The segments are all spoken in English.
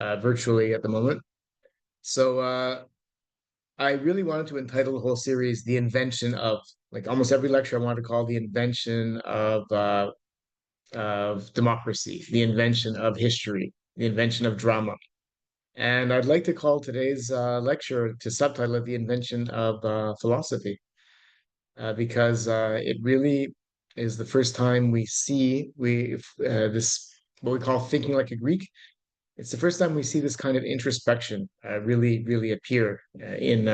virtually at the moment. So I really wanted to entitle the whole series "The Invention of." Like almost every lecture, I wanted to call "The Invention of Democracy," "The Invention of History," "The Invention of Drama." And I'd like to call today's lecture to subtitle it "The Invention of Philosophy," because it really is the first time we see this what we call thinking like a Greek. It's the first time we see this kind of introspection really appear in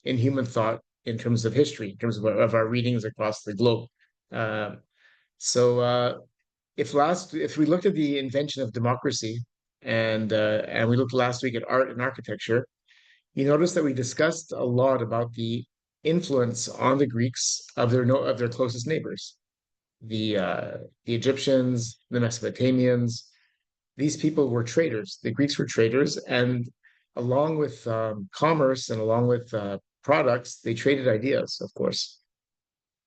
human thought in terms of history, in terms of our readings across the globe. Uh, so if we looked at the invention of democracy and we looked last week at art and architecture, you notice that we discussed a lot about the influence on the Greeks of their no of their closest neighbors, the uh, the Egyptians, the Mesopotamians. These people were traders. The Greeks were traders, and along with commerce and along with products, they traded ideas, of course.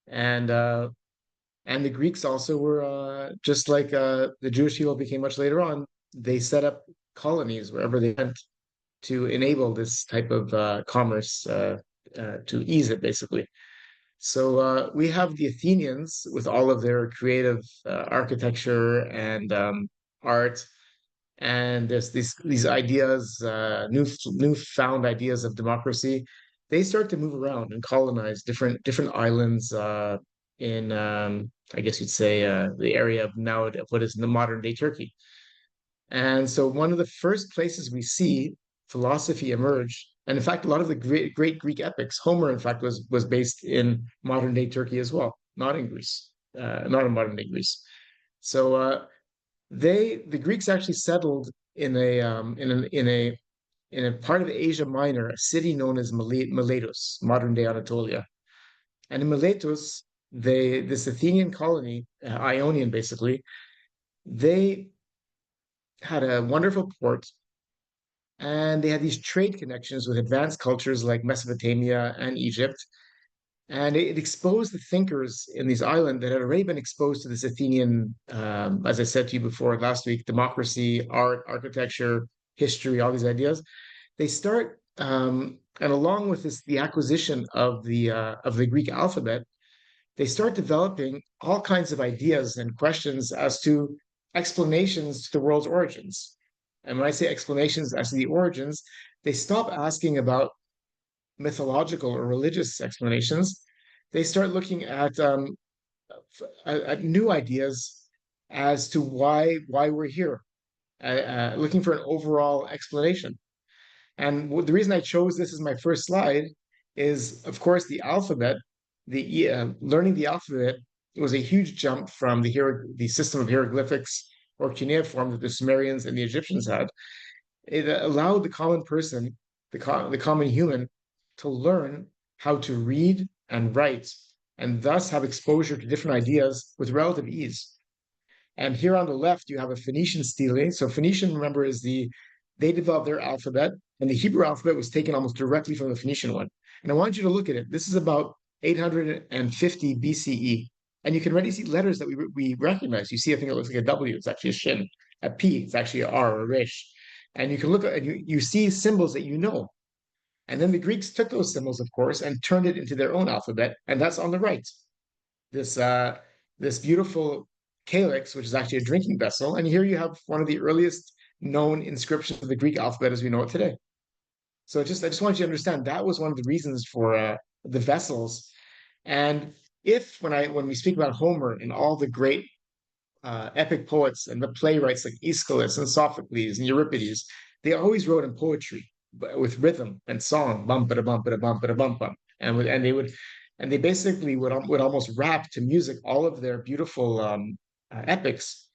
And uh, and the Greeks also were just like the Jewish people became much later on. They set up colonies wherever they went to enable this type of commerce to ease it, basically. So we have the Athenians with all of their creative architecture and art, and there's these ideas, newfound ideas of democracy. They start to move around and colonize different islands in, I guess you'd say, the area of now what is the modern day Turkey. And so one of the first places we see philosophy emerge, and in fact, a lot of the great Greek epics, Homer, in fact, was based in modern day Turkey as well, not in Greece, not in modern day Greece. So the Greeks actually settled in a part of Asia Minor, a city known as Miletus, modern day Anatolia. And in Miletus, this Athenian colony, Ionian basically, they had a wonderful port, and they had these trade connections with advanced cultures like Mesopotamia and Egypt. And it exposed the thinkers in these islands that had already been exposed to this Athenian, as I said to you before last week, democracy, art, architecture, history, all these ideas. They start, and along with this, the acquisition of the Greek alphabet, they start developing all kinds of ideas and questions as to explanations to the world's origins. And when I say explanations as to the origins, they stop asking about mythological or religious explanations. They start looking at new ideas as to why we're here, looking for an overall explanation. And the reason I chose this as my first slide is, of course, the alphabet. The learning the alphabet was a huge jump from the system of hieroglyphics or cuneiform that the Sumerians and the Egyptians had. It allowed the common person, the common human, to learn how to read and write, and thus have exposure to different ideas with relative ease. And here on the left, you have a Phoenician stele. So Phoenician, remember, they developed their alphabet, and the Hebrew alphabet was taken almost directly from the Phoenician one. And I want you to look at it. This is about 850 BCE. And you can already see letters that we recognize. You see, I think it looks like a W. It's actually a shin. A P, it's actually a R or a resh. And you can look at, and you see symbols that you know. And then the Greeks took those symbols, of course, and turned it into their own alphabet. And that's on the right. This this beautiful calyx, which is actually a drinking vessel. And here you have one of the earliest known inscriptions of the Greek alphabet as we know it today. So I just want you to understand that was one of the reasons for the vessels. And if when we speak about Homer and all the great epic poets and the playwrights like Aeschylus and Sophocles and Euripides, they always wrote in poetry with rhythm and song, bum ba bum ba bum ba bum bum, and they basically would almost rap to music all of their beautiful epics.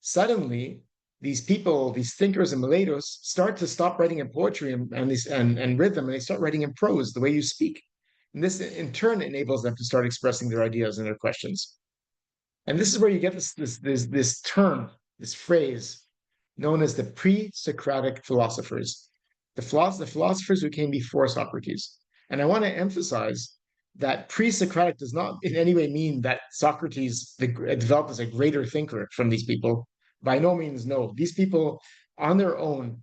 Suddenly, these people, these thinkers in Miletus, start to stop writing in poetry and rhythm, and they start writing in prose, the way you speak. And this, in turn, enables them to start expressing their ideas and their questions. And this is where you get this term, this phrase, known as the pre-Socratic philosophers, the philosophers who came before Socrates. And I want to emphasize that pre-Socratic does not in any way mean that Socrates developed as a greater thinker from these people. By no means, no. These people, on their own,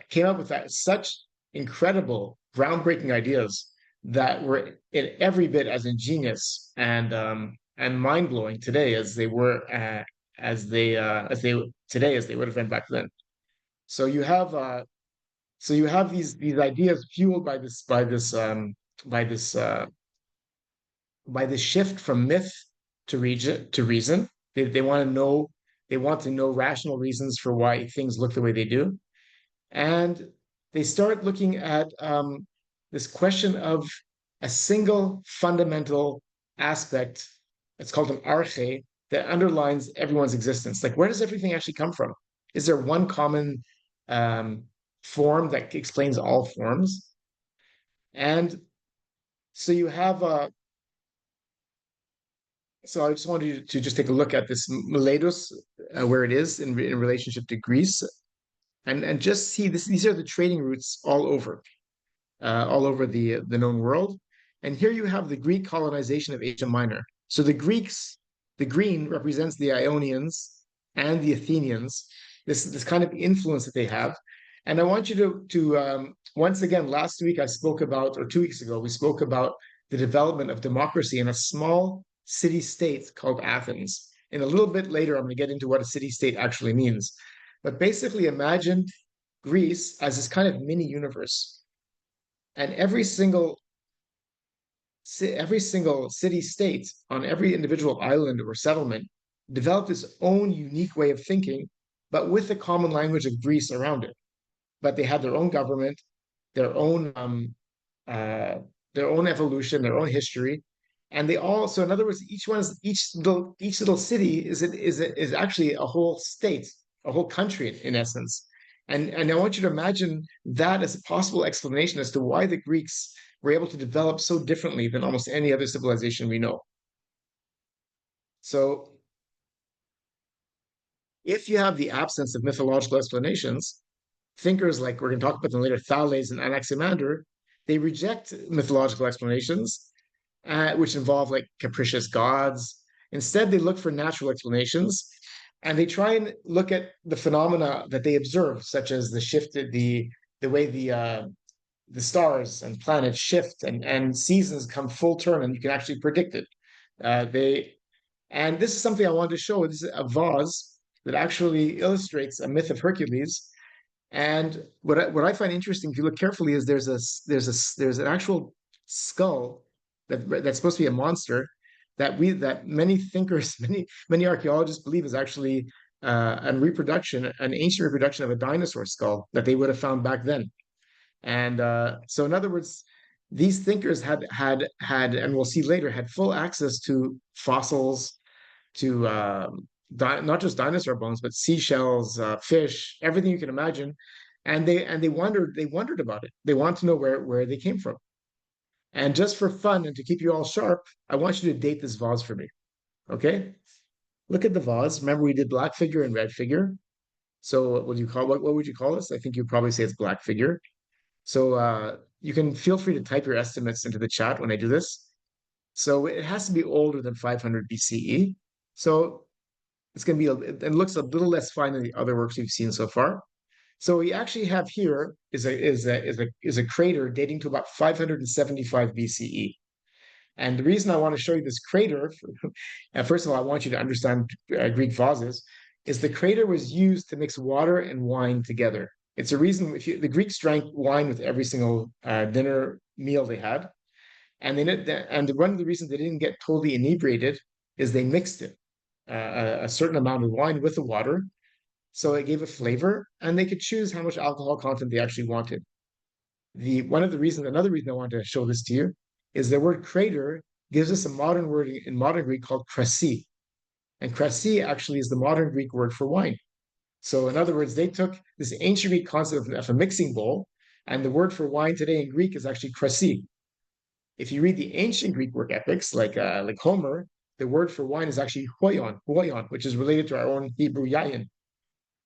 came up with such incredible, groundbreaking ideas that were in every bit as ingenious and mind blowing today as they were as they would have been back then. So you have these ideas fueled by this by this shift from myth to reason. They want to know rational reasons for why things look the way they do, and they start looking at this question of a single fundamental aspect. It's called an arche that underlines everyone's existence. Like, where does everything actually come from? Is there one common um, form that explains all forms? And so you have so I just wanted you to just take a look at this Miletus, where it is in relationship to Greece, and just see this. These are the trading routes all over the known world. And here you have the Greek colonization of Asia Minor. So the Greeks, the green represents the Ionians and the Athenians. This kind of influence that they have. And I want you to once again, last week I spoke about, or 2 weeks ago, we spoke about the development of democracy in a small city state called Athens. And a little bit later, I'm going to get into what a city state actually means. But basically, imagine Greece as this kind of mini universe, and every single city state on every individual island or settlement developed its own unique way of thinking, but with the common language of Greece around it. But they had their own government, their own uh, their own evolution, their own history, and they all. So in other words, each little city is actually a whole state, a whole country in essence. And I want you to imagine that as a possible explanation as to why the Greeks were able to develop so differently than almost any other civilization we know. So if you have the absence of mythological explanations, thinkers like we're going to talk about them later, Thales and Anaximander, they reject mythological explanations, which involve like capricious gods. Instead, they look for natural explanations, and they try and look at the phenomena that they observe, such as the way the stars and planets shift and seasons come full turn, and you can actually predict it. They and this is something I wanted to show. This is a vase that actually illustrates a myth of Hercules. And what I find interesting, if you look carefully, is there's an actual skull that's supposed to be a monster that many thinkers, many archaeologists believe is actually an ancient reproduction of a dinosaur skull that they would have found back then. And so, in other words, these thinkers and we'll see later, had full access to fossils, to not just dinosaur bones, but seashells, fish, everything you can imagine. And they wondered about it. They want to know where they came from. And just for fun and to keep you all sharp, I want you to date this vase for me. Okay? Look at the vase. Remember, we did black figure and red figure. So what would you call this? I think you'd probably say it's black figure. So you can feel free to type your estimates into the chat when I do this. So it has to be older than 500 BCE. So it's going to be, it looks a little less fine than the other works we've seen so far. So we actually have here is a crater dating to about 575 BCE. And the reason I want to show you this crater, first of all, I want you to understand Greek vases, is the crater was used to mix water and wine together. It's a reason the Greeks drank wine with every single dinner meal they had, and one of the reasons they didn't get totally inebriated is they mixed it a certain amount of wine with the water, so it gave a flavor, and they could choose how much alcohol content they actually wanted. Another reason I wanted to show this to you is the word crater gives us a modern word in modern Greek called krasi, and krasi actually is the modern Greek word for wine. So in other words, they took this ancient Greek concept of a mixing bowl, and the word for wine today in Greek is actually krasi. If you read the ancient Greek work epics like Homer, the word for wine is actually hoion, which is related to our own Hebrew yayin.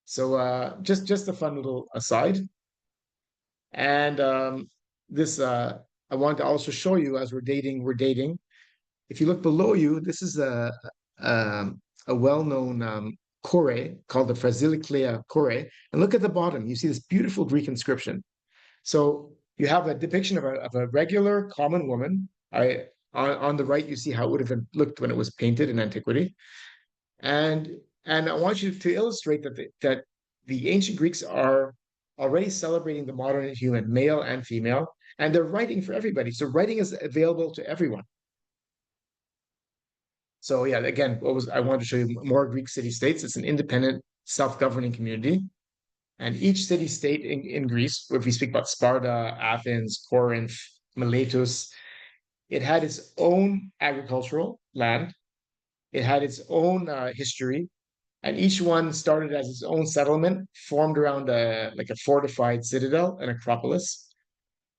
So just a fun little aside. And this I want to also show you as we're dating. If you look below you, this is a well-known Kore, called the Phrasiloclea Kore. And look at the bottom, you see this beautiful Greek inscription. So you have a depiction of a regular common woman. On the right, you see how it would have looked when it was painted in antiquity. And and I want you to illustrate that the ancient Greeks are already celebrating the modern human, male and female, and they're writing for everybody. So writing is available to everyone. So yeah, again, I wanted to show you more Greek city-states. It's an independent, self-governing community. And each city-state in Greece, if we speak about Sparta, Athens, Corinth, Miletus, it had its own agricultural land. It had its own history, and each one started as its own settlement, formed around a fortified citadel, an acropolis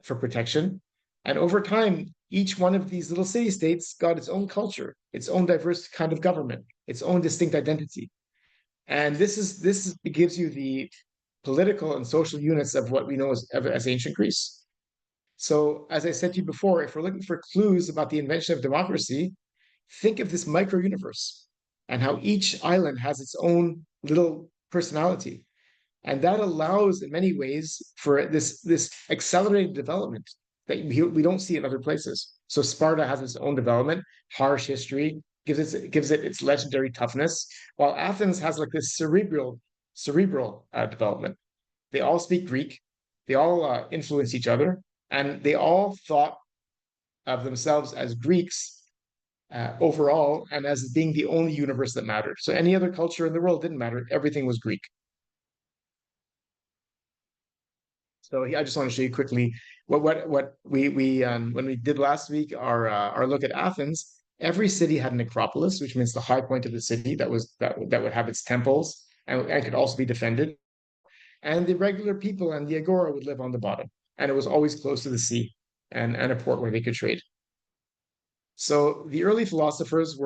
for protection. And over time, each one of these little city states got its own culture, its own diverse kind of government, its own distinct identity. And this gives you the political and social units of what we know as ancient Greece. So, as I said to you before, if we're looking for clues about the invention of democracy, think of this micro universe and how each island has its own little personality. And that allows, in many ways, for this accelerated development that we don't see in other places. So Sparta has its own development, harsh history, gives it its legendary toughness, while Athens has like this cerebral development. They all speak Greek, they all influence each other, and they all thought of themselves as Greeks overall and as being the only universe that mattered. So any other culture in the world didn't matter. Everything was Greek. So I just want to show you quickly what we when we did last week our look at Athens. Every city had an acropolis, which means the high point of the city that would have its temples and could also be defended. And the regular people and the agora would live on the bottom, and it was always close to the sea and a port where they could trade. So the early philosophers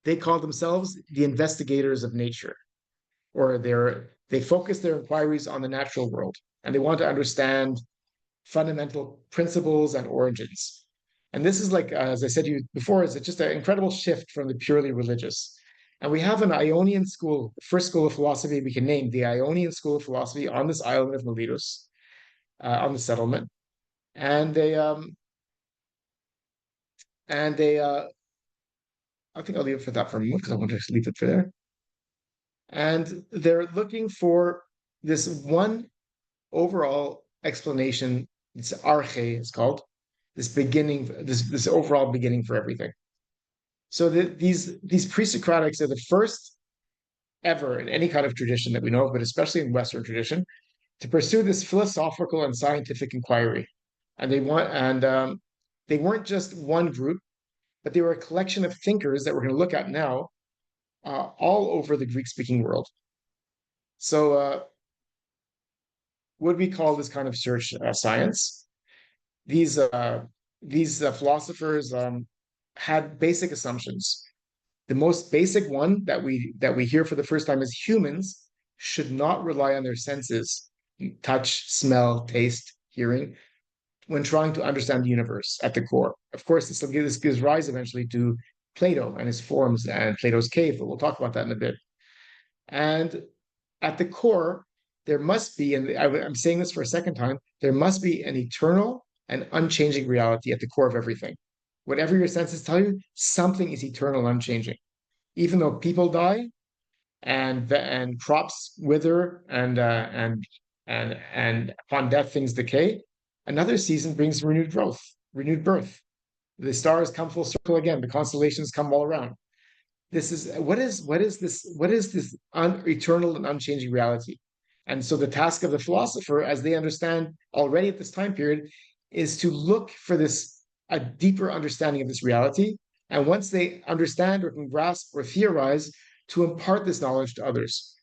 they called themselves the investigators of nature, or they focused their inquiries on the natural world, and they want to understand fundamental principles and origins. And this is like, as I said to you before, is just an incredible shift from the purely religious. And we have an Ionian school, the first school of philosophy we can name, the Ionian school of philosophy on this island of Miletus, on the settlement. And they I think I'll leave it for that for a moment because I want to leave it for there. And they're looking for this one overall explanation. It's arche, it's called this beginning, this overall beginning for everything. So these pre-Socratics are the first ever in any kind of tradition that we know of, but especially in Western tradition, to pursue this philosophical and scientific inquiry. And they weren't just one group, but they were a collection of thinkers that we're going to look at now, all over the Greek-speaking world. So, what we call this kind of search science? These philosophers had basic assumptions. The most basic one that we hear for the first time is humans should not rely on their senses, touch, smell, taste, hearing, when trying to understand the universe at the core. Of course, this gives rise eventually to Plato and his forms and Plato's cave, but we'll talk about that in a bit. And at the core, there must be, and I'm saying this for a second time, there must be an eternal and unchanging reality at the core of everything. Whatever your senses tell you, something is eternal and unchanging. Even though people die and crops wither and upon death things decay, another season brings renewed growth, renewed birth. The stars come full circle again. The constellations come all around. This is this eternal and unchanging reality. And so the task of the philosopher, as they understand already at this time period, is to look for a deeper understanding of this reality. And once they understand or can grasp or theorize, to impart this knowledge to others.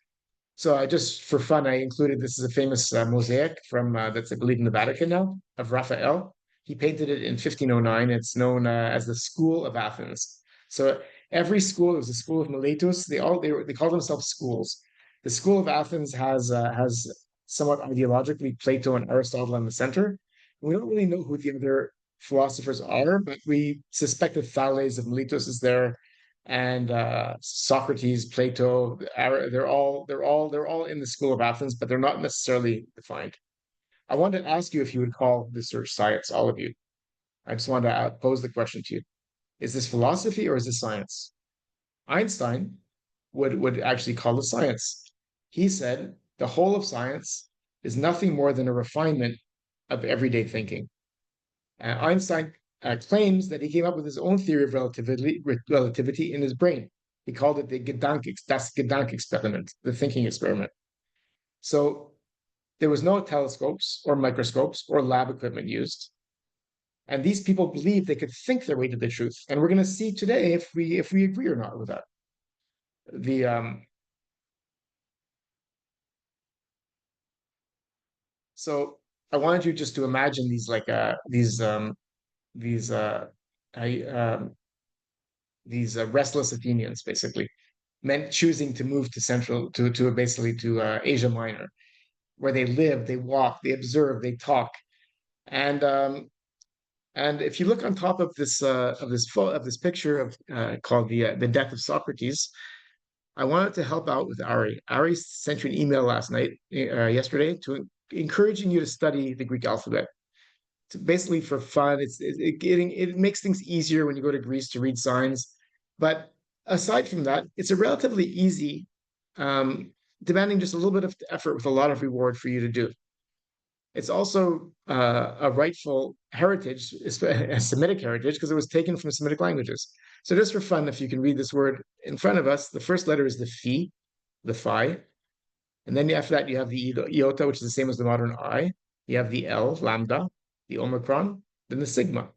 So I just for fun, I included this is a famous mosaic from that's I believe in the Vatican now of Raphael. He painted it in 1509. It's known as the School of Athens. So every school, there's a school of Miletus. They call themselves schools. The School of Athens has somewhat ideologically Plato and Aristotle in the center. We don't really know who the other philosophers are, but we suspect that Thales of Miletus is there. and Socrates, Plato, they're all in the school of Athens, but they're not necessarily defined. I wanted to ask you if you would call this search science, all of you. I just wanted to pose the question to you: is this philosophy or is this science? Einstein would actually call it science. He said the whole of science is nothing more than a refinement of everyday thinking. Einstein claims that he came up with his own theory of relativity in his brain. He called it das Gedankenexperiment, the thinking experiment. So there was no telescopes or microscopes or lab equipment used. And these people believed they could think their way to the truth. And we're going to see today if we agree or not with that. The So I wanted you just to imagine these I these restless Athenians, basically, meant choosing to move to central to basically to Asia Minor, where they live, they walk, they observe, they talk, and if you look on top of this picture of called the death of Socrates, I wanted to help out with Ari. Ari sent you an email yesterday, to encouraging you to study the Greek alphabet. Basically for fun. It makes things easier when you go to Greece to read signs. But aside from that, it's a relatively easy, um, demanding just a little bit of effort with a lot of reward for you to do. It's also a rightful heritage, a Semitic heritage, because it was taken from Semitic languages. So just for fun, if you can read this word in front of us, the first letter is the phi, the phi, and then after that you have the iota, which is the same as the modern I. You have the L, lambda, the omicron, then the sigma,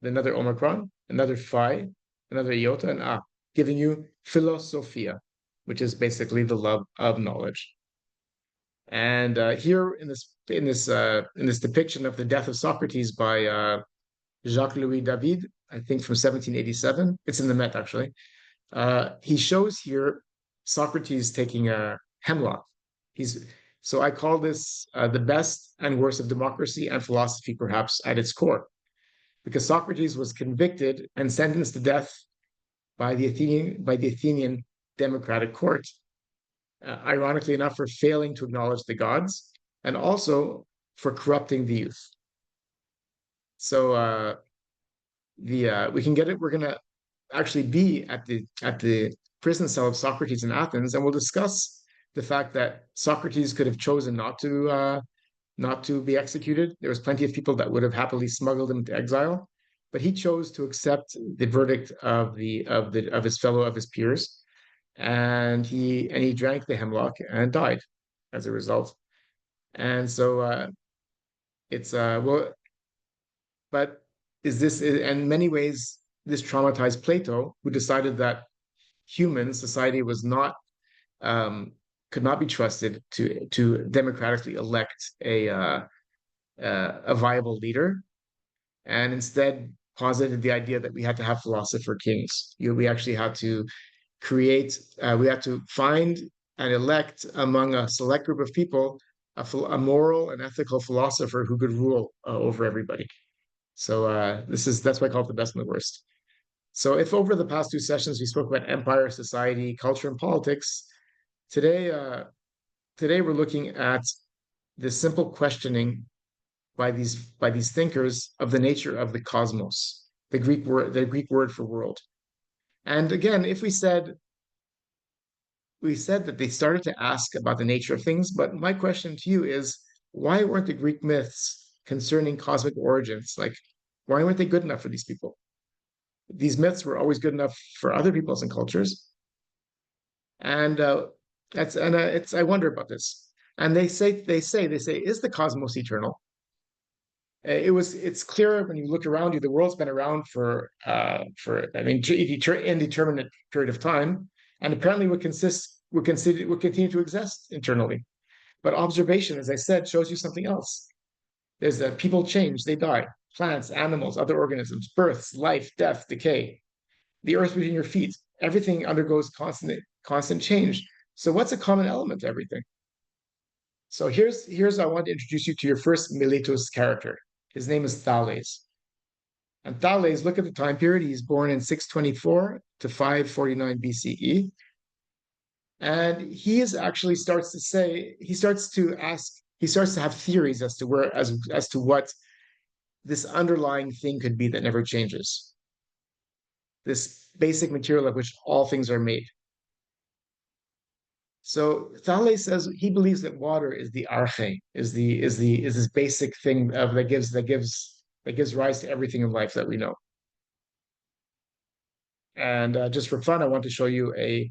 then another omicron, another phi, another iota, and A, giving you philosophia, which is basically the love of knowledge. And here in this depiction of the death of Socrates by Jacques Louis David, I think from 1787, it's in the Met actually. He shows here Socrates taking a hemlock. He's So I call this the best and worst of democracy and philosophy, perhaps at its core, because Socrates was convicted and sentenced to death by the Athenian democratic court. Ironically enough, for failing to acknowledge the gods and also for corrupting the youth. So the we can get it. We're gonna actually be at the prison cell of Socrates in Athens, and we'll discuss the fact that Socrates could have chosen not to be executed. There was plenty of people that would have happily smuggled him to exile, but he chose to accept the verdict of his peers, and he drank the hemlock and died as a result. And so it's well, but is this in many ways this traumatized Plato, who decided that human society was not um, could not be trusted to democratically elect a viable leader, and instead posited the idea that we had to have philosopher kings. We actually had to we had to find and elect among a select group of people a moral and ethical philosopher who could rule over everybody. So that's why I call it the best and the worst. So if over the past two sessions we spoke about empire, society, culture, and politics, today today we're looking at the simple questioning by these thinkers of the nature of the cosmos, the Greek word for world. And again, if we said that they started to ask about the nature of things, but my question to you is, why weren't the Greek myths concerning cosmic origins, like, why weren't they good enough for these people? These myths were always good enough for other peoples and cultures, and it's I wonder about this. And they say, is the cosmos eternal? It's clear when you look around you, the world's been around for I mean indeterminate period of time, and apparently would continue to exist internally. But observation, as I said, shows you something else. There's that people change, they die. Plants, animals, other organisms, births, life, death, decay. The earth between your feet, everything undergoes constant change. So what's a common element to everything? So here's I want to introduce you to your first Miletus character. His name is Thales. And Thales, look at the time period. He's born in 624 to 549 BCE. And he is actually starts to say, he starts to ask, he starts to have theories as to where, as to what this underlying thing could be that never changes. This basic material of which all things are made. So Thales says he believes that water is the arche, is this basic thing of that gives rise to everything in life that we know. And just for fun, I want to show you a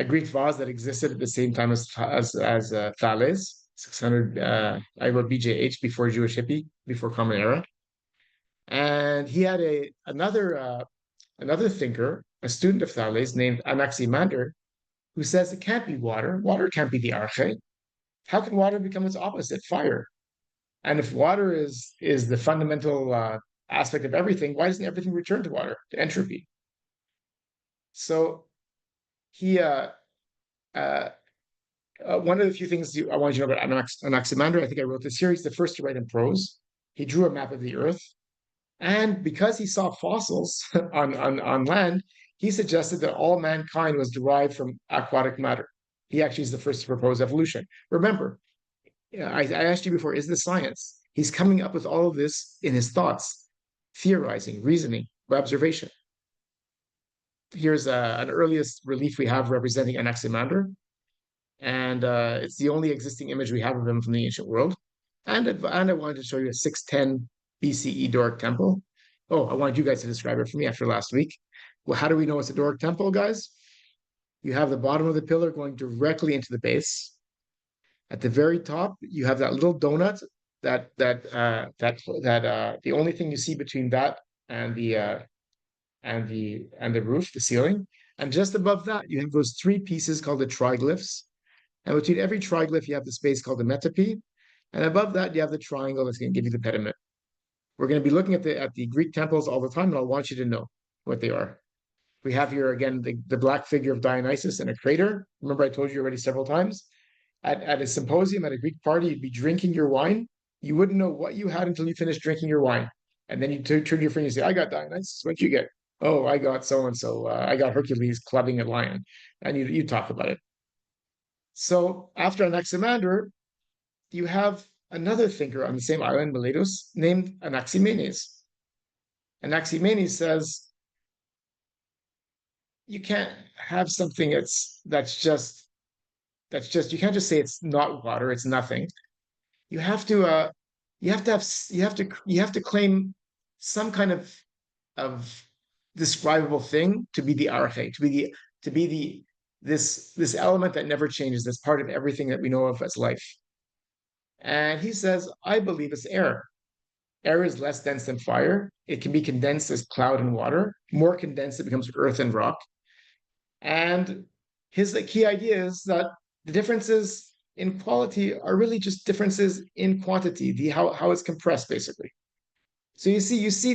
Greek vase that existed at the same time as Thales, 600 I wrote BJH before Jewish hippie, before Common Era. And he had another thinker, a student of Thales named Anaximander, who says it can't be water. Water can't be the arche. How can water become its opposite, fire? And if water is the fundamental aspect of everything, why doesn't everything return to water, to entropy? So he uh, one of the few things I want you to know about Anaximander, I think I wrote this here. He's the first to write in prose. He drew a map of the Earth, and because he saw fossils on land, he suggested that all mankind was derived from aquatic matter. He actually is the first to propose evolution. Remember, I asked you before, is this science? He's coming up with all of this in his thoughts, theorizing, reasoning, by observation. Here's an earliest relief we have representing Anaximander, and it's the only existing image we have of him from the ancient world. And I wanted to show you a 610 BCE Doric temple. Oh, I wanted you guys to describe it for me after last week. Well, how do we know it's a Doric temple, guys? You have the bottom of the pillar going directly into the base. At the very top, you have that little donut that the only thing you see between that and the roof, the ceiling. And just above that, you have those three pieces called the triglyphs. And between every triglyph, you have the space called the metope. And above that, you have the triangle that's going to give you the pediment. We're going to be looking at the Greek temples all the time, and I want you to know what they are. We have here again the black figure of Dionysus in a crater. Remember, I told you already several times. At a symposium, at a Greek party, you'd be drinking your wine. You wouldn't know what you had until you finished drinking your wine. And then you turn your friend and say, I got Dionysus. What'd you get? Oh, I got so and so. I got Hercules clubbing a lion. And you talk about it. So after Anaximander, you have another thinker on the same island, Miletus, named Anaximenes. Anaximenes says, you can't have something that's just you can't just say it's not water, it's nothing. You have to you have to claim some kind of describable thing to be the arche, to be this element that never changes, that's part of everything that we know of as life. And he says, I believe it's air. Air is less dense than fire. It can be condensed as cloud and water. More condensed, it becomes earth and rock. And his key idea is that the differences in quality are really just differences in quantity, how it's compressed, basically. So you see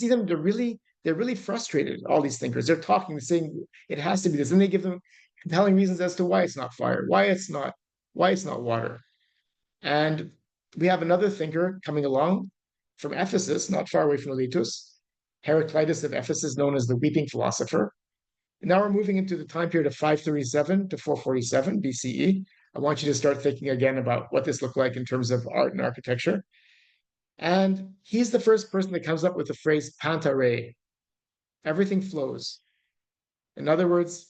them, they're really frustrated, all these thinkers. They're talking, saying it has to be this. And they give them compelling reasons as to why it's not fire, why it's not water. And we have another thinker coming along from Ephesus, not far away from Miletus, Heraclitus of Ephesus, known as the weeping philosopher. Now we're moving into the time period of 537 to 447 BCE. I want you to start thinking again about what this looked like in terms of art and architecture. And he's the first person that comes up with the phrase panta re, everything flows. In other words,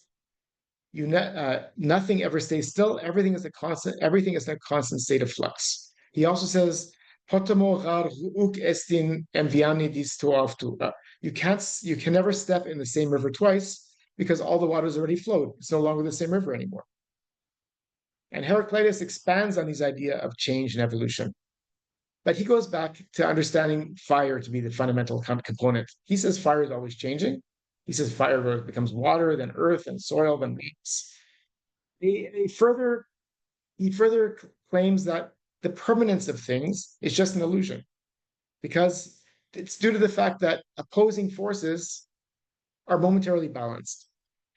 nothing ever stays still. Everything is in a constant state of flux. He also says, you can never step in the same river twice because all the water's already flowed. It's no longer the same river anymore. And Heraclitus expands on his idea of change and evolution. But he goes back to understanding fire to be the fundamental component. He says fire is always changing. He says fire becomes water, then earth, then soil, then leaves. He further claims that the permanence of things is just an illusion, because it's due to the fact that opposing forces are momentarily balanced.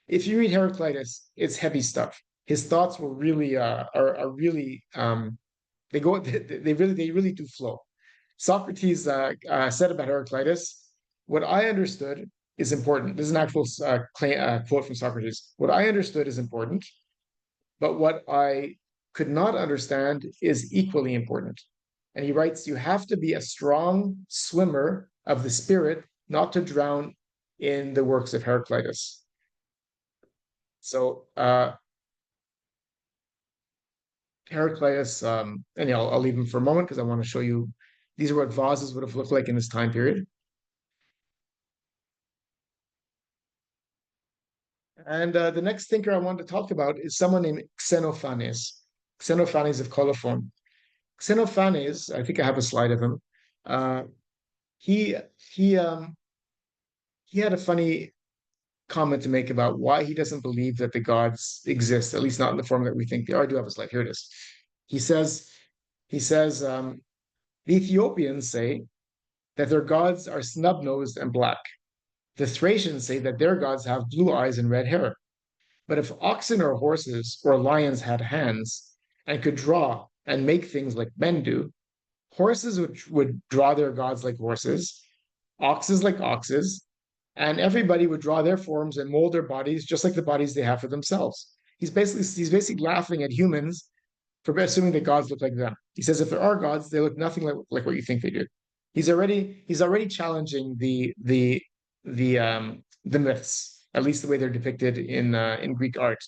If you read Heraclitus, it's heavy stuff. His thoughts were really are really they really do flow. Socrates said about Heraclitus, what I understood is important. This is an actual quote from Socrates. What I understood is important, but what I could not understand is equally important. And he writes, you have to be a strong swimmer of the spirit, not to drown in the works of Heraclitus. So Heraclitus, and yeah, I'll leave him for a moment because I want to show you these are what vases would have looked like in this time period. And the next thinker I want to talk about is someone named Xenophanes, Xenophanes of Colophon. Xenophanes, I think I have a slide of him. Uh, he he um, he had a funny comment to make about why he doesn't believe that the gods exist, at least not in the form that we think they are. I do have a slide. Here it is. He says he says the Ethiopians say that their gods are snub-nosed and black. The Thracians say that their gods have blue eyes and red hair. But if oxen or horses or lions had hands and could draw and make things like men do, horses would draw their gods like horses, oxes like oxes, and everybody would draw their forms and mold their bodies just like the bodies they have for themselves. He's basically laughing at humans for assuming that gods look like them. He says if there are gods, they look nothing like what you think they do. He's already challenging the myths, at least the way they're depicted in Greek art.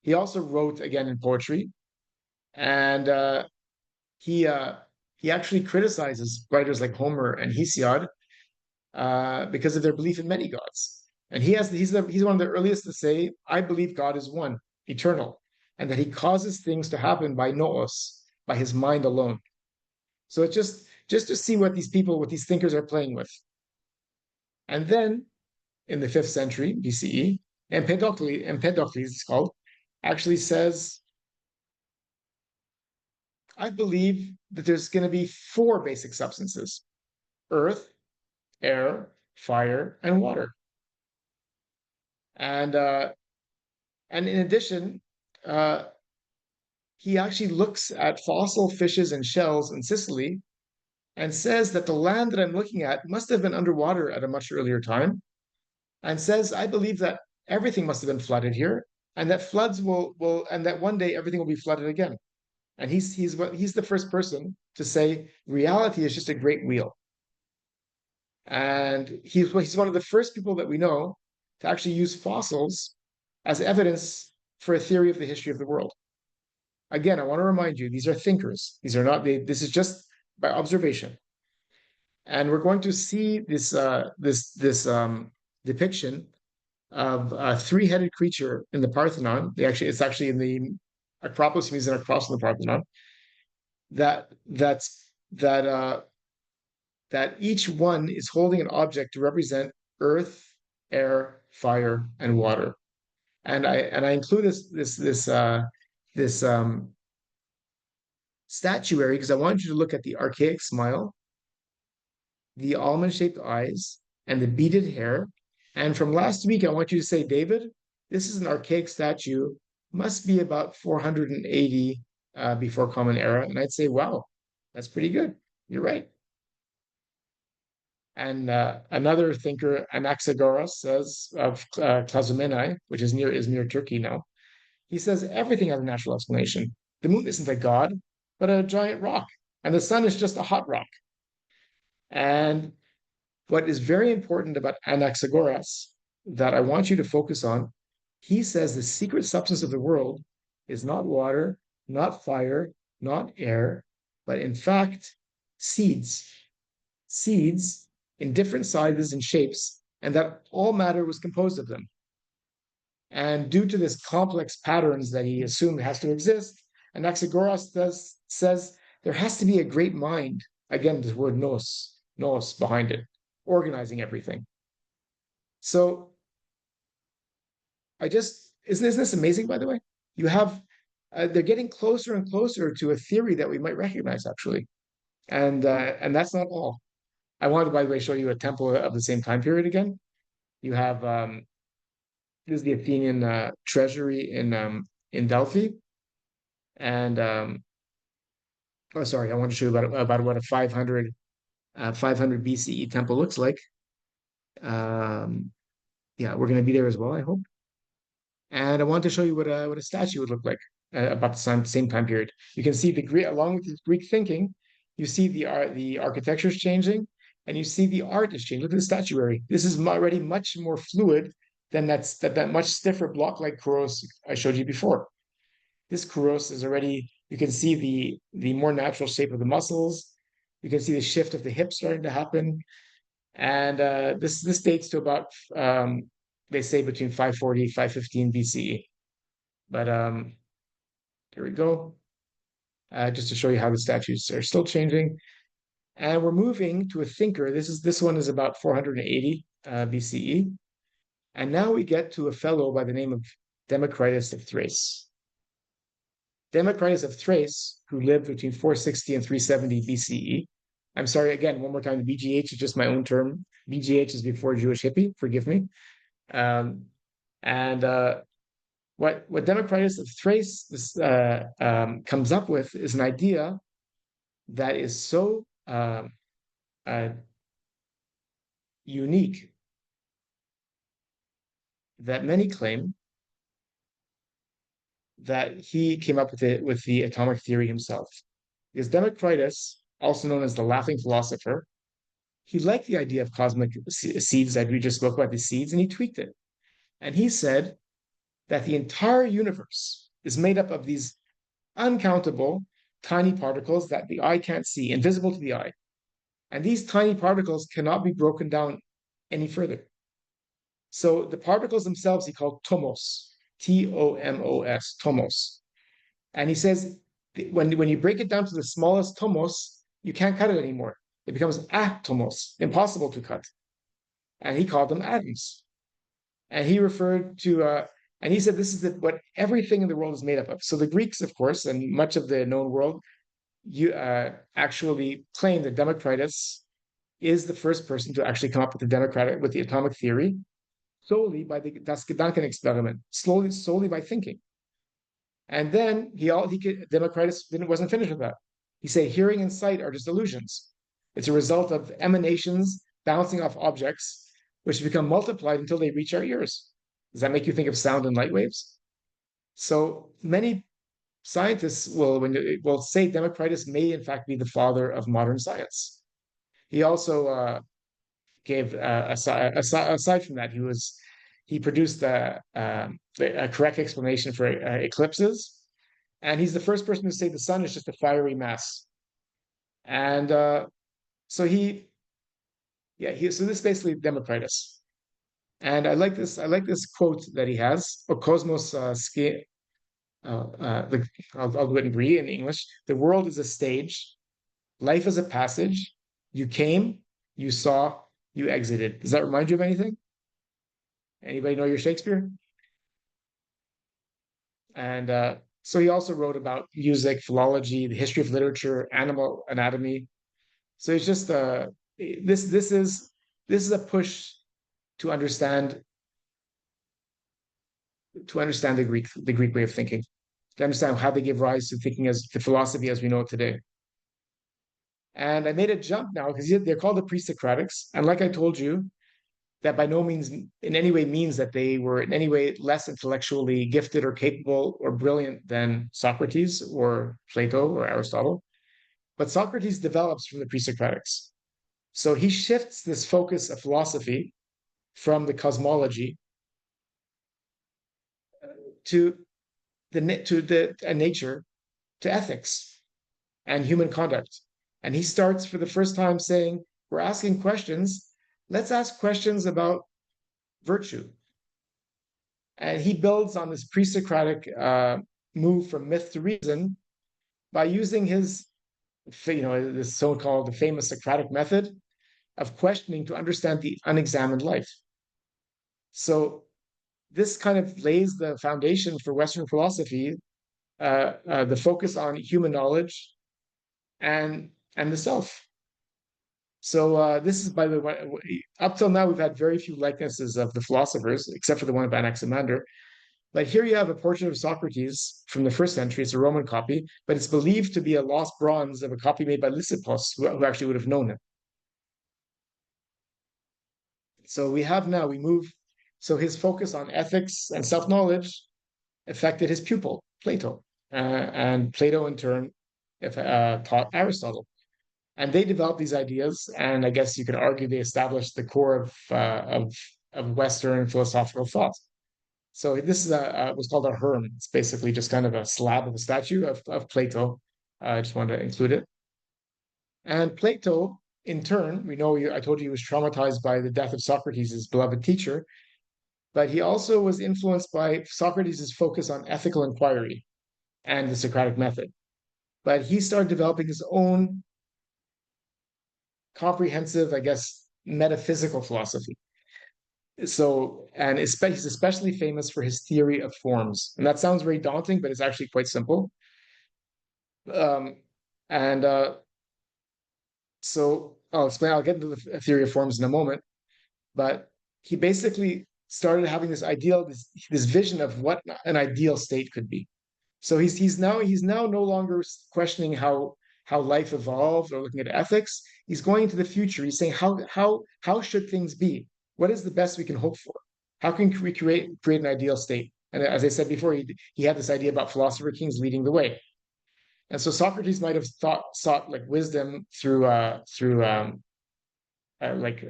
He also wrote again in poetry, and he uh, he actually criticizes writers like Homer and Hesiod because of their belief in many gods. And he's one of the earliest to say, "I believe God is one, eternal, and that He causes things to happen by nous, by His mind alone." So it's just to see what these thinkers are playing with. And then in the fifth century BCE, Empedocles is called, actually says, "I believe that there's going to be four basic substances: earth, air, fire, and water." And in addition, uh, he actually looks at fossil fishes and shells in Sicily and says that the land that I'm looking at must have been underwater at a much earlier time, and says, "I believe that everything must have been flooded here, and that floods will and that one day everything will be flooded again." And he's the first person to say reality is just a great wheel. And he's one of the first people that we know to actually use fossils as evidence for a theory of the history of the world. Again, I want to remind you, these are thinkers. These are not, this is just by observation. And we're going to see this depiction of a three-headed creature in the Parthenon. It's actually in the Acropolis Museum across from the Parthenon. That that's that that each one is holding an object to represent earth, air, fire, and water. And I include this statuary because I want you to look at the archaic smile, the almond-shaped eyes, and the beaded hair. And from last week, I want you to say, David, this is an archaic statue, must be about 480 before Common Era. And I'd say, wow, that's pretty good. You're right. And another thinker, Anaxagoras, says of Klazomenai, which is near Turkey now. He says everything has a natural explanation. The moon isn't a god, but a giant rock, and the sun is just a hot rock. And what is very important about Anaxagoras that I want you to focus on, he says the secret substance of the world is not water, not fire, not air, but in fact, seeds. Seeds in different sizes and shapes, and that all matter was composed of them. And due to this complex patterns that he assumed has to exist, Anaxagoras says there has to be a great mind. Again, this word nous behind it, organizing everything. So isn't this amazing, by the way? You have they're getting closer and closer to a theory that we might recognize actually, and that's not all. I wanted to, by the way, show you a temple of the same time period again. You have this is the Athenian treasury in Delphi, and oh, sorry, I want to show you about what a 500 BCE temple looks like. Um, yeah, we're going to be there as well, I hope. And I want to show you what a statue would look like about the same time period. You can see the Greek, along with the Greek thinking, you see the architecture is changing, and you see the art is changing. Look at the statuary. This is already much more fluid than that much stiffer block-like Kouros I showed you before. This Kouros is already, you can see the more natural shape of the muscles. You can see the shift of the hips starting to happen. And this dates to about they say between 540, 515 BCE. But here we go. Just to show you how the statues are still changing. And we're moving to a thinker. This one is about 480 BCE. And now we get to a fellow by the name of Democritus of Thrace. Democritus of Thrace, who lived between 460 and 370 BCE. I'm sorry, again, one more time, the BGH is just my own term. BGH is before Jewish hippie, forgive me. Um, and what Democritus of Thrace comes up with is an idea that is so uh, unique that many claim that he came up with it with the atomic theory himself. Because Democritus, also known as the laughing philosopher, he liked the idea of cosmic seeds that we just spoke about, the seeds, and he tweaked it. And he said that the entire universe is made up of these uncountable tiny particles that the eye can't see, invisible to the eye. And these tiny particles cannot be broken down any further. So the particles themselves he called tomos, Tomos, tomos. And he says when you break it down to the smallest tomos, you can't cut it anymore. It becomes atomos, impossible to cut. And he called them atoms. And he referred to and he said this is what everything in the world is made up of. So the Greeks, of course, and much of the known world, you actually claim that Democritus is the first person to actually come up with the atomic theory solely by the Das Gedanken experiment, solely by thinking. And then Democritus wasn't finished with that. He said hearing and sight are just illusions. It's a result of emanations bouncing off objects, which become multiplied until they reach our ears. Does that make you think of sound and light waves? So many scientists will say Democritus may in fact be the father of modern science. He also gave aside from that, he produced a correct explanation for eclipses, and he's the first person to say the sun is just a fiery mass. And so so this is basically Democritus. And I like this quote that he has, "O cosmos I'll do it in Greek in English. The world is a stage, life is a passage. You came, you saw, you exited." Does that remind you of anything? Anybody know your Shakespeare? And so he also wrote about music, philology, the history of literature, animal anatomy. So it's just this is a push to understand the Greek way of thinking, to understand how they give rise to thinking as to philosophy as we know it today. And I made a jump now because they're called the pre-Socratics. And like I told you, that by no means in any way means that they were in any way less intellectually gifted or capable or brilliant than Socrates or Plato or Aristotle. But Socrates develops from the pre-Socratics. So he shifts this focus of philosophy from the cosmology to the nature, to ethics and human conduct. And he starts for the first time saying, we're asking questions. Let's ask questions about virtue. And he builds on this pre-Socratic move from myth to reason by using this so-called the famous Socratic method of questioning to understand the unexamined life. So this kind of lays the foundation for Western philosophy, the focus on human knowledge and the self. So this is, by the way, up till now we've had very few likenesses of the philosophers, except for the one of Anaximander. But here you have a portrait of Socrates from the first century. It's a Roman copy, but it's believed to be a lost bronze of a copy made by Lysippus, who actually would have known him. So we move. So his focus on ethics and self-knowledge affected his pupil, Plato. And Plato, in turn, taught Aristotle. And they developed these ideas, and I guess you could argue they established the core of Western philosophical thought. So this is what's called a herm. It's basically just kind of a slab of a statue of Plato. I just wanted to include it. And Plato, in turn, I told you he was traumatized by the death of Socrates, his beloved teacher, but he also was influenced by Socrates' focus on ethical inquiry and the Socratic method. But he started developing his own comprehensive, I guess, metaphysical philosophy. So, and he's especially famous for his theory of forms. And that sounds very daunting, but it's actually quite simple. Um, and so I'll explain, I'll get into the theory of forms in a moment, but he basically started having this ideal, this vision of what an ideal state could be. So he's now no longer questioning how life evolved or looking at ethics. He's going into the future. He's saying how should things be? What is the best we can hope for? How can we create an ideal state? And as I said before, he had this idea about philosopher kings leading the way. And so Socrates might have sought like wisdom through like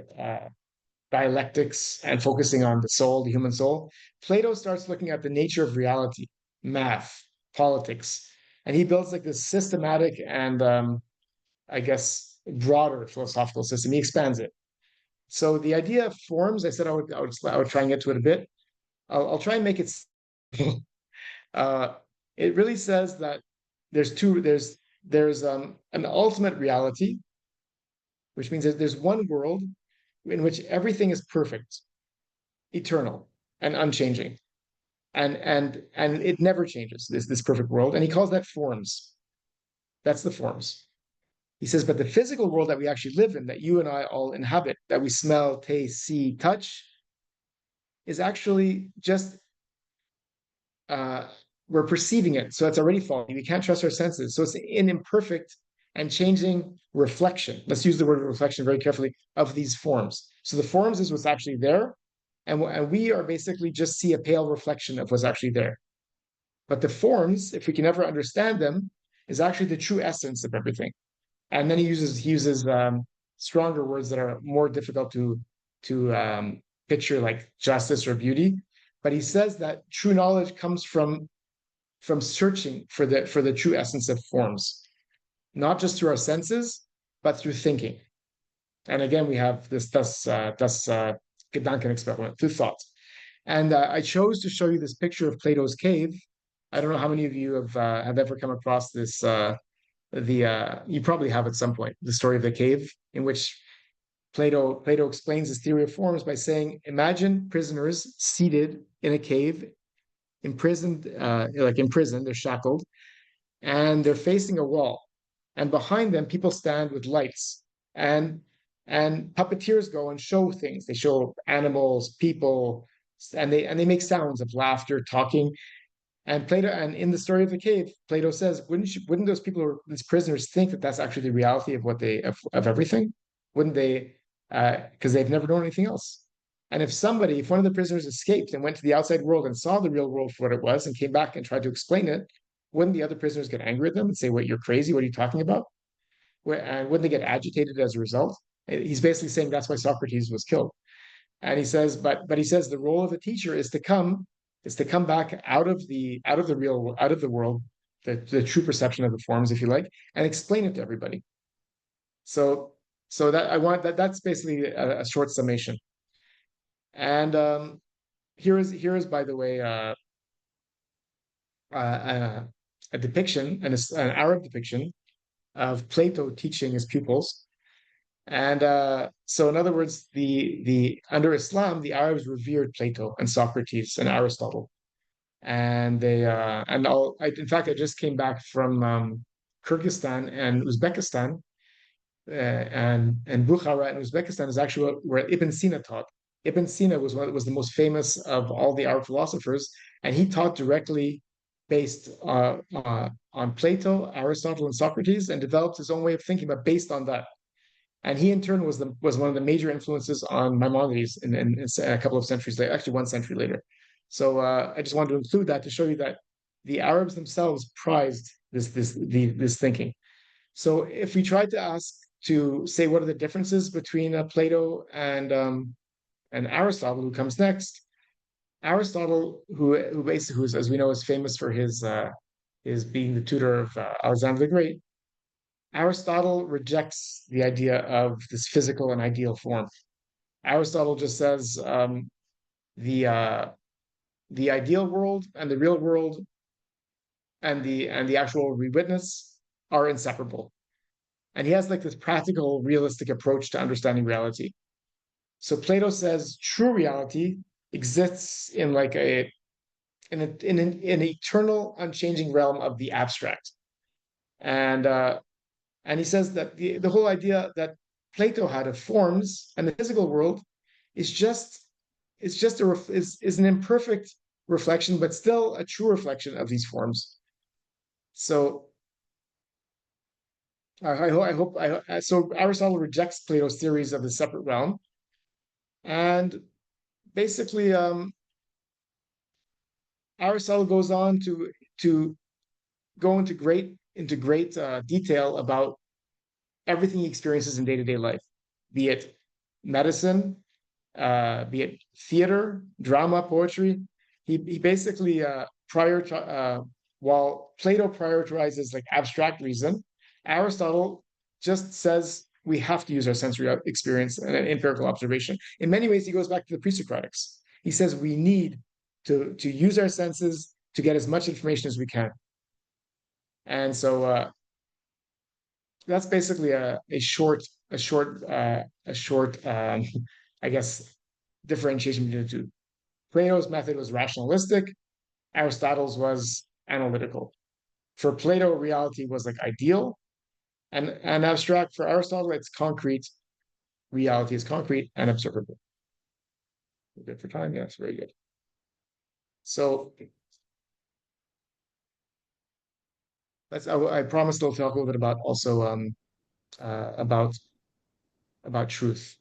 dialectics and focusing on the soul, the human soul. Plato starts looking at the nature of reality, math, politics, and he builds like this systematic and I guess broader philosophical system. He expands it. So the idea of forms, I said I would try and get to it a bit. I'll try and make it. uh, it really says that there's an ultimate reality, which means that there's one world in which everything is perfect, eternal, and unchanging, and it never changes. This perfect world, and he calls that forms. That's the forms. He says, but the physical world that we actually live in, that you and I all inhabit, that we smell, taste, see, touch, is actually just uh, we're perceiving it, so it's already faulty. We can't trust our senses, so it's an imperfect and changing reflection. Let's use the word reflection very carefully of these forms. So the forms is what's actually there, and we are basically just see a pale reflection of what's actually there. But the forms, if we can ever understand them, is actually the true essence of everything. And then he uses stronger words that are more difficult to picture, like justice or beauty. But he says that true knowledge comes from searching for the true essence of forms, not just through our senses, but through thinking. And again, we have this Gedanken experiment through thought. And I chose to show you this picture of Plato's cave. I don't know how many of you have ever come across this. You probably have at some point the story of the cave, in which Plato explains his theory of forms by saying, imagine prisoners seated in a cave, imprisoned, they're shackled, and they're facing a wall. And behind them, people stand with lights, and and puppeteers go and show things. They show animals, people, and they make sounds of laughter, talking. And in the story of the cave, Plato says, wouldn't those people, these prisoners, think that that's actually the reality of of everything? Wouldn't they? Because they've never known anything else. And if one of the prisoners escaped and went to the outside world and saw the real world for what it was and came back and tried to explain it, wouldn't the other prisoners get angry at them and say, "What, you're crazy? What are you talking about?" And wouldn't they get agitated as a result? He's basically saying that's why Socrates was killed. And he says, but he says the role of a teacher is to come back out of the real out of the world, the true perception of the forms, if you like, and explain it to everybody. So so that I want that's basically a short summation. And here is by the way a depiction, an Arab depiction of Plato teaching his pupils. And so, in other words, the under Islam, the Arabs revered Plato and Socrates and Aristotle, and in fact, I just came back from Kyrgyzstan and Uzbekistan, and Bukhara in Uzbekistan is actually where Ibn Sina taught. Ibn Sina was the most famous of all the Arab philosophers, and he taught directly based on Plato, Aristotle, and Socrates, and developed his own way of thinking, but based on that. And he in turn was one of the major influences on Maimonides in a couple of centuries later, actually 1 century later. So I just wanted to include that to show you that the Arabs themselves prized this thinking. So if we tried to ask to say what are the differences between Plato and Aristotle, who comes next, Aristotle, who basically, who's, as we know, is famous for his being the tutor of Alexander the Great. Aristotle rejects the idea of this physical and ideal form. Aristotle just says the uh, the ideal world and the real world and the actual we witness are inseparable. And he has like this practical, realistic approach to understanding reality. So Plato says true reality exists in like an eternal, unchanging realm of the abstract. And and he says that the whole idea that Plato had of forms and the physical world is just is an imperfect reflection, but still a true reflection of these forms. So so Aristotle rejects Plato's theories of the separate realm, and basically Aristotle goes on to go into great detail about everything he experiences in day-to-day life, be it medicine, be it theater, drama, poetry. He basically while Plato prioritizes like abstract reason, Aristotle just says we have to use our sensory experience and empirical observation. In many ways, he goes back to the pre-Socratics. He says we need to use our senses to get as much information as we can. And so that's basically a short I guess differentiation between the two. Plato's method was rationalistic, Aristotle's was analytical. For Plato, reality was like ideal and abstract. For Aristotle, it's concrete. Reality is concrete and observable. Good for time, yes, very good. So I promised I'll talk a little bit about also uh, about about truth.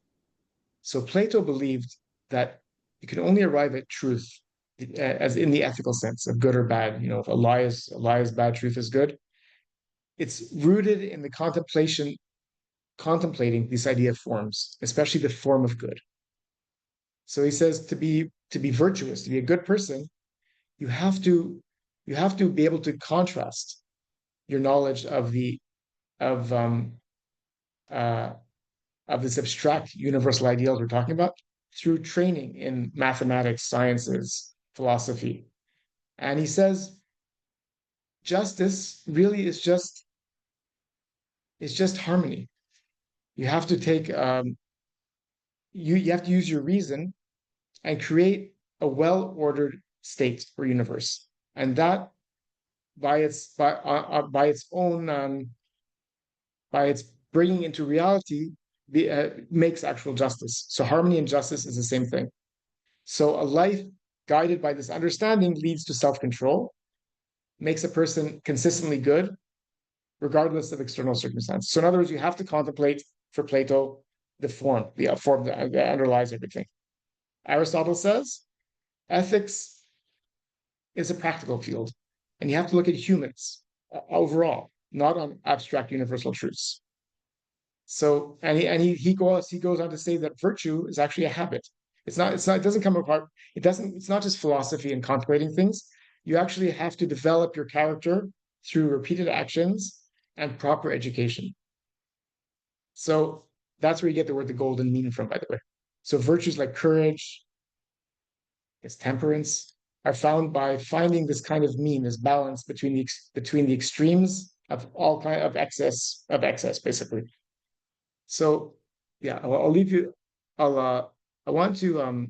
So Plato believed that you can only arrive at truth as in the ethical sense of good or bad. You know, if a lie is bad, truth is good. It's rooted in the contemplating this idea of forms, especially the form of good. So he says to be virtuous, to be a good person, you have to you have to be able to contrast your knowledge of um uh of this abstract universal ideals we're talking about through training in mathematics, sciences, philosophy. And he says justice really is just harmony. You have to take you have to use your reason and create a well-ordered state or universe. And that by its own by its bringing into reality makes actual justice. So harmony and justice is the same thing. So a life guided by this understanding leads to self-control, makes a person consistently good, regardless of external circumstances. So in other words, you have to contemplate for Plato the form that underlies everything. Aristotle says ethics is a practical field, and you have to look at humans overall, not on abstract universal truths. So, and he goes on to say that virtue is actually a habit. It doesn't come apart. It's not just philosophy and contemplating things. You actually have to develop your character through repeated actions and proper education. So that's where you get the word the golden mean from, by the way. So virtues like courage, is temperance, are found by finding this kind of mean, this balance between the extremes of all kind of excess, basically. So yeah, I'll leave you. I'll I want to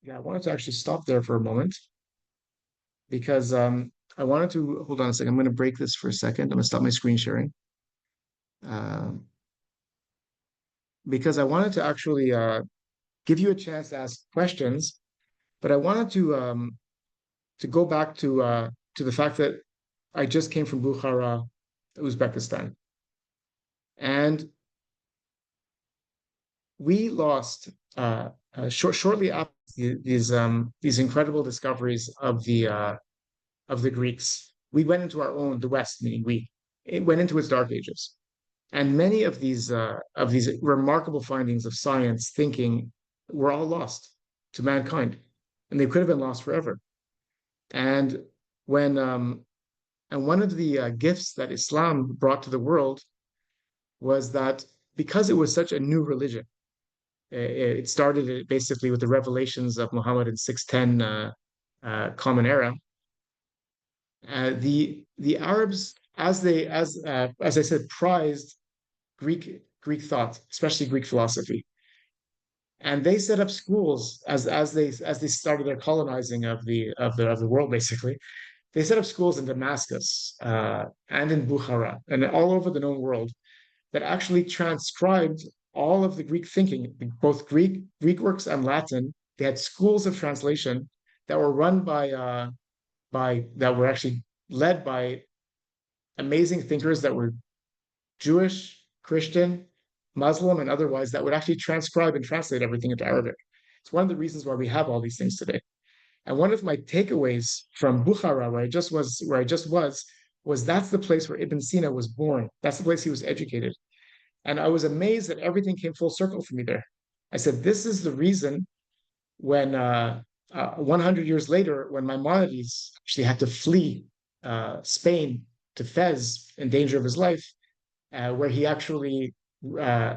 yeah, I wanted to actually stop there for a moment because I wanted to hold on a second. I'm going to break this for a second. I'm going to stop my screen sharing. Um, because I wanted to actually give you a chance to ask questions, but I wanted to go back to the fact that I just came from Bukhara, Uzbekistan. And we lost shortly after these incredible discoveries of the Greeks. We went into our own, the West, meaning we, it went into its dark ages. And many of these remarkable findings of science thinking were all lost to mankind, and they could have been lost forever. And when and one of the gifts that Islam brought to the world was that because it was such a new religion, it started basically with the revelations of Muhammad in 610 Common Era. The Arabs, as I said, prized Greek thought, especially Greek philosophy, and they set up schools as they started their colonizing of the world. Basically, they set up schools in Damascus and in Bukhara and all over the known world that actually transcribed all of the Greek thinking, both Greek works and Latin. They had schools of translation that were run by that were actually led by amazing thinkers that were Jewish, Christian, Muslim, and otherwise that would actually transcribe and translate everything into Arabic. It's one of the reasons why we have all these things today. And one of my takeaways from Bukhara, where I just was that's the place where Ibn Sina was born. That's the place he was educated. And I was amazed that everything came full circle for me there. I said, this is the reason when 100 years later, when Maimonides actually had to flee Spain to Fez in danger of his life, where he actually uh,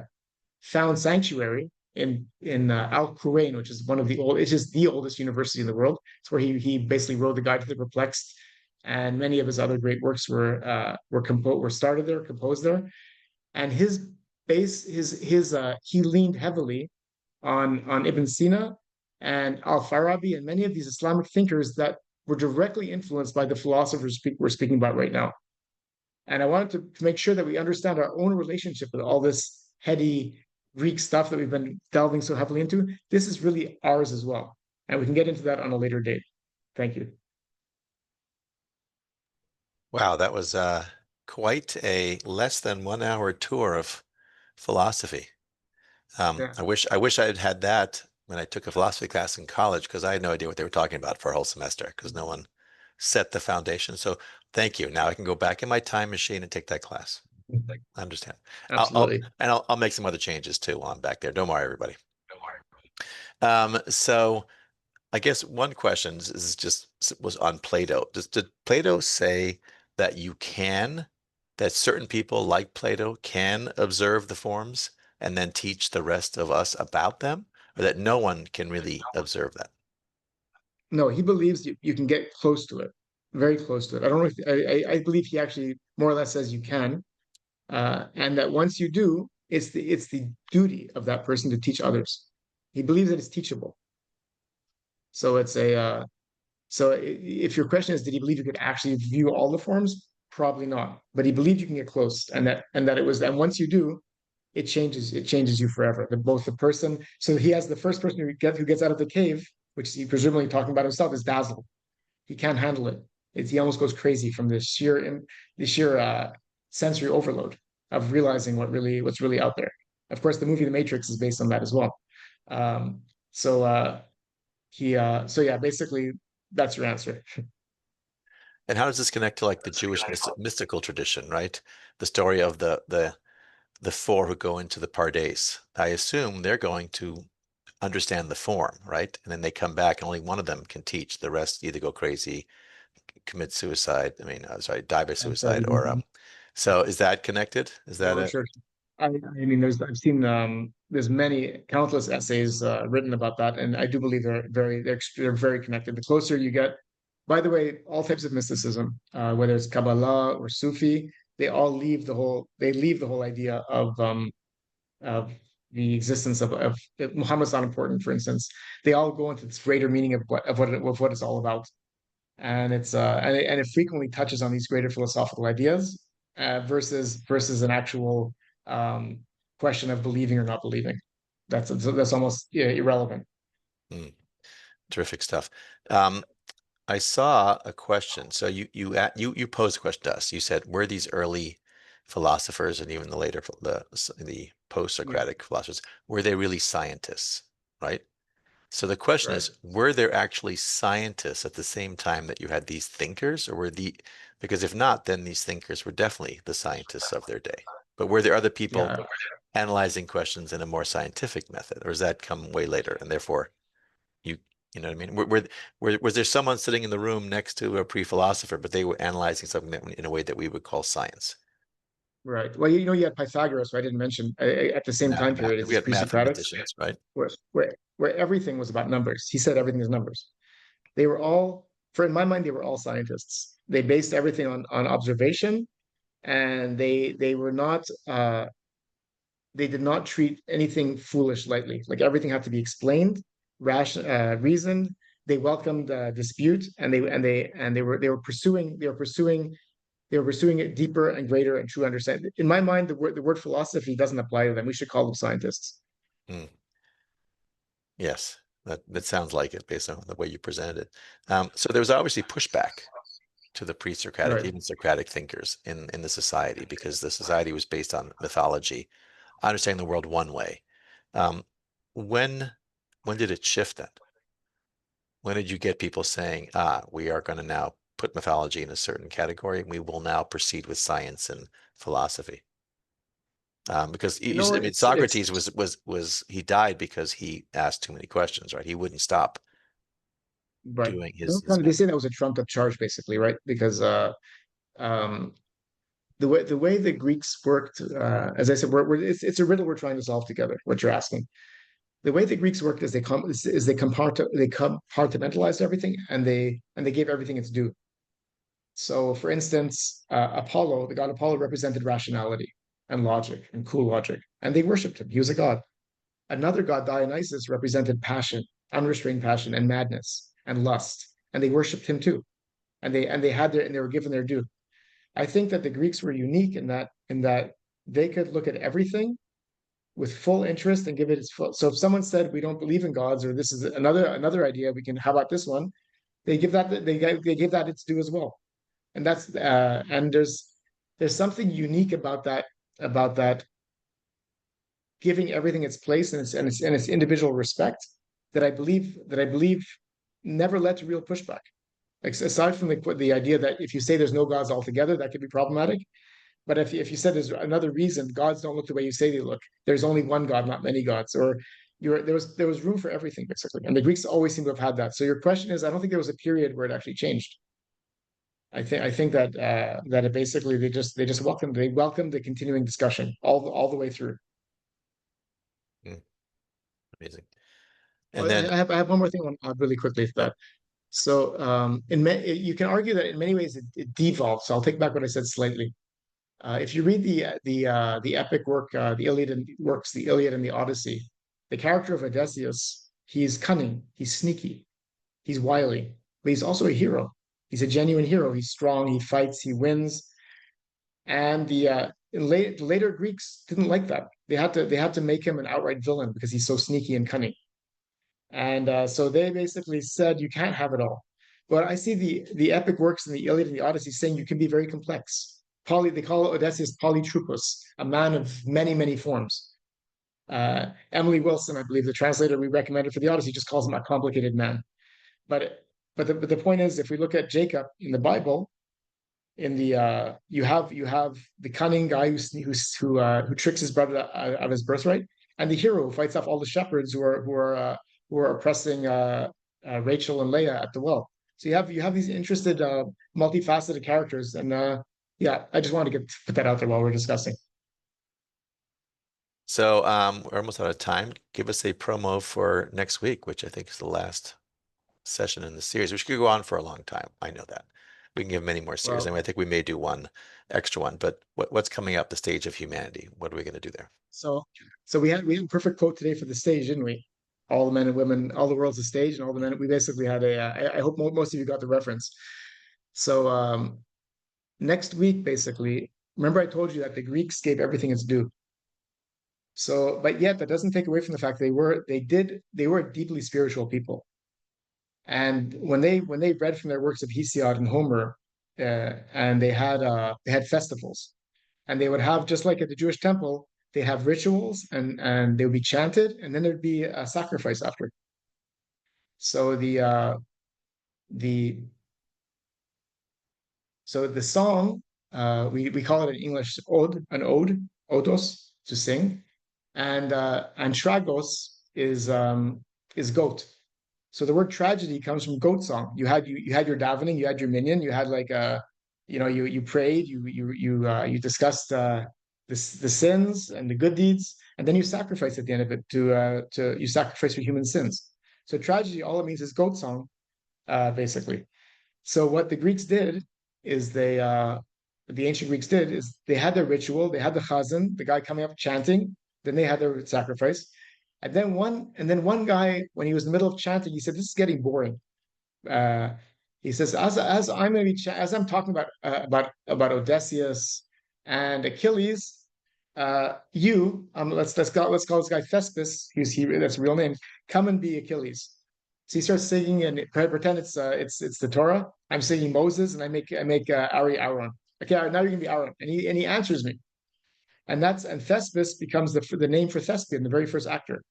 found sanctuary in Al Qurein, which is one of the old, it's just the oldest university in the world. It's where he basically wrote the Guide to the Perplexed, and many of his other great works were started there, composed there. And his base, his he leaned heavily on Ibn Sina and Al-Farabi and many of these Islamic thinkers that were directly influenced by the philosophers we're speaking about right now. And I wanted to make sure that we understand our own relationship with all this heady Greek stuff that we've been delving so heavily into. This is really ours as well. And we can get into that on a later date. Thank you. Wow, that was quite a less than 1 hour tour of philosophy. Yeah, I wish I had had that when I took a philosophy class in college because I had no idea what they were talking about for a whole semester because no one set the foundation. So thank you. Now I can go back in my time machine and take that class. I understand. absolutely. I'll make some other changes too while I'm back there. Don't worry, everybody. So I guess one question is just was on Plato. Did Plato say that that certain people like Plato can observe the forms and then teach the rest of us about them, or that no one can really observe that? No, he believes you can get close to it, very close to it. I don't know if I believe he actually more or less says you can, and that once you do, it's the duty of that person to teach others. He believes that it's teachable. So it's a so if your question is, did he believe you could actually view all the forms? Probably not. But he believed you can get close, and that it was, and once you do, it changes you forever. Both the person, so he has the first person who gets out of the cave, which he presumably talking about himself, is Basil. He can't handle it. He almost goes crazy from the sheer sensory overload of realizing what's really out there. Of course, the movie The Matrix is based on that as well. Um, so so yeah, basically that's your answer. And how does this connect to like the Jewish mystical tradition, right? The story of the four who go into the Pardes. I assume they're going to understand the form, right? And then they come back and only one of them can teach. The rest either go crazy, commit suicide. I mean, sorry, die by I'm sorry. suicide or so is that connected? Is that Sure, it? sure. I mean, I've seen there's many countless essays written about that, and I do believe they're very connected. The closer you get, by the way, all types of mysticism, whether it's Kabbalah or Sufi, they leave the whole idea of the existence of Muhammad's not important, for instance. They all go into this greater meaning of what it's all about, and and it frequently touches on these greater philosophical ideas versus an actual um, question of believing or not believing. That's almost, yeah, irrelevant. Hmm, terrific stuff. Um, I saw a question. So you posed a question to us. You said, were these early philosophers and even the later the Yeah, post-Socratic philosophers, were they really scientists, right? So the question right, is, were there actually scientists at the same time that you had these thinkers, or because if not, then these thinkers were definitely the scientists of their day. But were there other people yeah. analyzing questions in a more scientific method, or does that come way later? And therefore, you you know what I mean? Was there someone sitting in the room next to a pre-philosopher, but they were analyzing something that in a way that we would call science? Right. Well, you had Pythagoras, who I didn't mention, at the same time period as We this had pre-Socratics, mathematicians, right? where everything was about numbers. He said everything is numbers. They were all, in my mind, they were all scientists. They based everything on observation, and they were not they did not treat anything foolish lightly. Like everything had to be explained, reasoned. They welcomed dispute, and they were pursuing it deeper and greater and true understanding. In my mind, the word philosophy doesn't apply to them. We should call them scientists. Mm, yes, that sounds like it based on the way you presented it. So there was obviously pushback to the pre-Socratic, Right. even Socratic thinkers in the society because the society was based on mythology, understanding the world one way. Um, when when did it shift then? When did you get people saying, we are going to now put mythology in a certain category and we will now proceed with science and philosophy? Because You know, I mean, it's Socrates was he died because he asked too many questions, right? He wouldn't stop right. doing Kind his of, they method. say that was a trumped up charge, basically, right? Because um, the way the Greeks worked, as I said, it's a riddle we're trying to solve together. What you're asking, the way the Greeks worked is they compartmentalized everything, and they gave everything its due. So, for instance, Apollo, the god Apollo, represented rationality and logic and cool logic, and they worshipped him. He was a god. Another god, Dionysus, represented passion, unrestrained passion, and madness and lust, and they worshipped him too. And they were given their due. I think that the Greeks were unique in that they could look at everything with full interest and give it its full. So if someone said we don't believe in gods or this is another idea, we can. How about this one? They give that its due as well. And there's something unique about that giving everything its place and its individual respect that I believe never led to real pushback. Like aside from the idea that if you say there's no gods altogether, that could be problematic. But if you said there's another reason gods don't look the way you say they look, there's only one God, not many gods, or there was room for everything basically, and the Greeks always seem to have had that. So your question is, I don't think there was a period where it actually changed. I think that it basically they welcomed the continuing discussion all the way through. Mm, amazing. And Well, then, I have one more thing on really quickly to oh, that. So you can argue that in many ways it devolved. So I'll take back what I said slightly. If you read the epic work, the Iliad and the Odyssey, the character of Odysseus, he's cunning, he's sneaky, he's wily, but he's also a hero. He's a genuine hero. He's strong. He fights. He wins. And the later Greeks didn't like that. They had to make him an outright villain because he's so sneaky and cunning. And so they basically said you can't have it all. But I see the epic works in the Iliad and the Odyssey saying you can be very complex. They call Odysseus polytropos, a man of many, many forms. Emily Wilson, I believe, the translator we recommended for the Odyssey, just calls him a complicated man. But the point is, if we look at Jacob in the Bible, you have the cunning guy who tricks his brother out of his birthright, and the hero who fights off all the shepherds who are oppressing Rachel and Leah at the well. So you have these interested, multifaceted characters, and yeah, I just wanted to put that out there while we're discussing. so we're almost out of time. Give us a promo for next week, which I think is the last session in the series, which could go on for a long time. I know that. We can give many more series. I Well, mean, I think we may do one extra one, but what's coming up the stage of humanity? What are we going to do there? so so we had a perfect quote today for the stage, didn't we? All the men and women, all the world's a stage, and all the men. We basically had a. I hope most of you got the reference. So next week, basically, remember I told you that the Greeks gave everything its due. So, but yet that doesn't take away from the fact they were deeply spiritual people. And when they read from their works of Hesiod and Homer, and they had festivals. And they would have, just like at the Jewish temple, they have rituals, and they would be chanted, and then there'd be a sacrifice after. So the so the song, we call it in English odos, to sing, and tragos is goat. So the word tragedy comes from goat song. You had your davening, you had your minyan, you had like you prayed, you discussed the sins and the good deeds, and then you sacrifice at the end of it to you sacrifice for human sins. So tragedy, all it means is goat song, basically. So what the Greeks did is the ancient Greeks did is they had their ritual, they had the chazan, the guy coming up chanting, then they had their sacrifice. And then one guy, when he was in the middle of chanting, he said, "This is getting boring." Uh, he says, "As I'm going to be as I'm talking about Odysseus and Achilles, you let's call this guy Thespis. That's a real name. Come and be Achilles." So he starts singing and pretend it's the Torah. I'm singing Moses, and I make Ari Aaron. Okay, now you're gonna be Aaron, and he answers me, and Thespis becomes the name for thespian, the very first actor.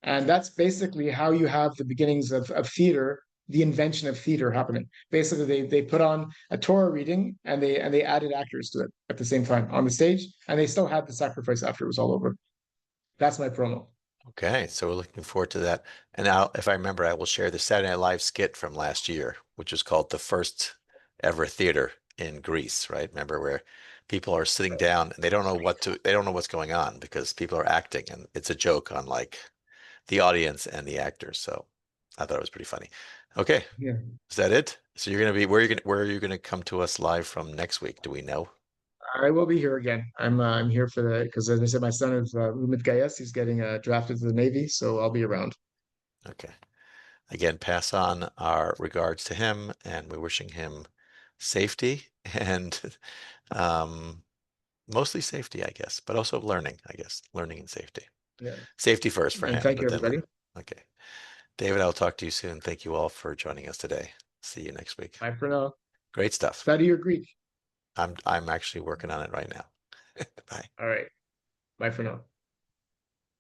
And that's basically how you have the beginnings of theater, the invention of theater happening. Basically, they put on a Torah reading, and they added actors to it at the same time on the stage, and they still had the sacrifice after it was all over. That's my promo. Okay, so we're looking forward to that. And now, if I remember, I will share the Saturday Night Live skit from last year, which was called the first ever theater in Greece, right? Remember where people are sitting down and they don't know what's going on because people are acting, and it's a joke on like the audience and the actors. So I thought it was pretty funny. Okay, Yeah, is that it? So you're gonna be where are you gonna come to us live from next week? Do we know? I will be here again. I'm here for the because as I said, my son is Umit Gayas. He's getting drafted to the Navy, so I'll be around. Okay. Again, pass on our regards to him, and we're wishing him safety and um, mostly safety, I guess, but also learning, I guess, learning and safety. Yeah, Safety first for and him, thank you, but then everybody. learn. Okay. David, I'll talk to you soon. Thank you all for joining us today. See you next week. Bye for now. Great stuff. Study your Greek. I'm actually working on it right now. Bye. All right. Bye for now.